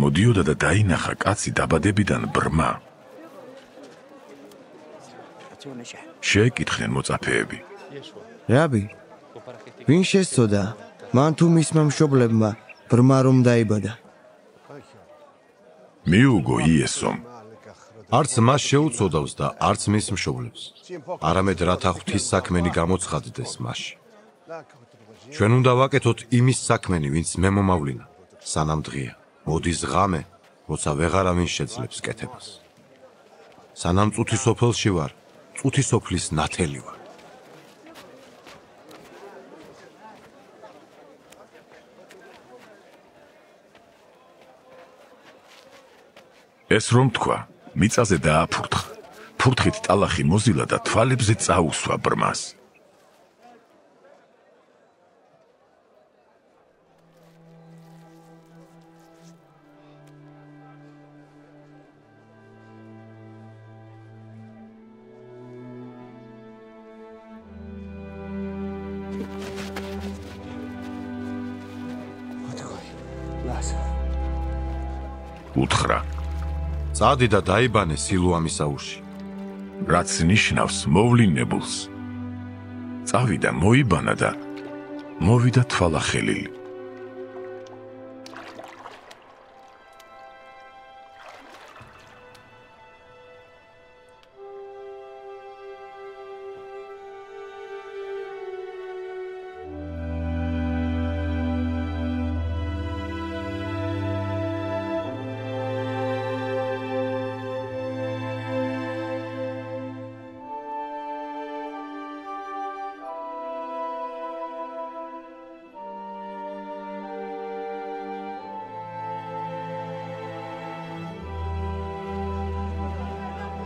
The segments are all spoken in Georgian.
მოდიოდა და დაინახა კაცი დაბადებიდან ბრმა. შეეკითხნენ მოწაფეები. რაბი, ვინ შესწოდა? მან თუ მისმა მშობლებმა ბრმა რომ დაიბადა? მიუგო იესომ. არც მას შეუწოდავს და არც მის მშობლებს. არამედ რათა ღვთის საქმენი გამოცხადდეს მასში. ჩვენ უნდა ვაკეთოთ იმის საქმენი, ვინც მე მომავლინა, სანამ დღეა. მოდის ღამე, როცა ვეღარავინ შეძლებს კეთებას. სანამ წუთი სოფელში ვარ, წუთი სოფლის ნათელი ვარ. ეს რომ თქვა, მიწაზე დააფურთხა. ფურთხით ტალახი მოზილა და თვალებზე წაუსვა ბრმას. უთხრა. წადი და დაიბანე სილუამის აუზში. რაც ნიშნავს მოვლინებულს. წავიდა, მოიბანა და მოვიდა თვალახელილი.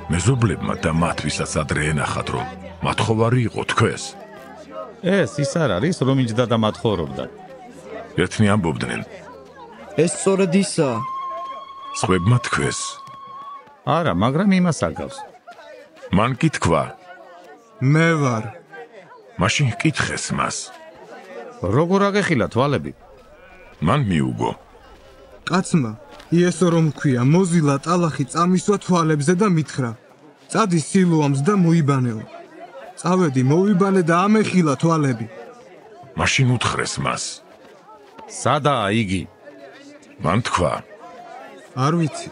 მეზობლებმა და მათ ვისაც ადრე ენახათ, რომ მათხოვარი იყო თქვეს. ეს ის არ არის, რომ იჯდა და მათხოვრობდა. ერთნი ამბობდნენ. ეს სწორედ ისაა. სხვებმა თქვეს. არა, მაგრამ იმას აგავს. მან კი თქვა. მე ვარ. მაშინ კითხეს მას. როგორ აგეხილა თვალები? მან მიუგო. კაცმა იესო რომ ქვია, მოზილა ტალახი წამისვა თვალებზე და მითხრა. წადი სილუამს და მოიბანეო. წავედი, მოვიბანე და ამეხილა თვალები. მაშინ უთხრეს მას. სადაა იგი? მან თქვა. არ ვიცი.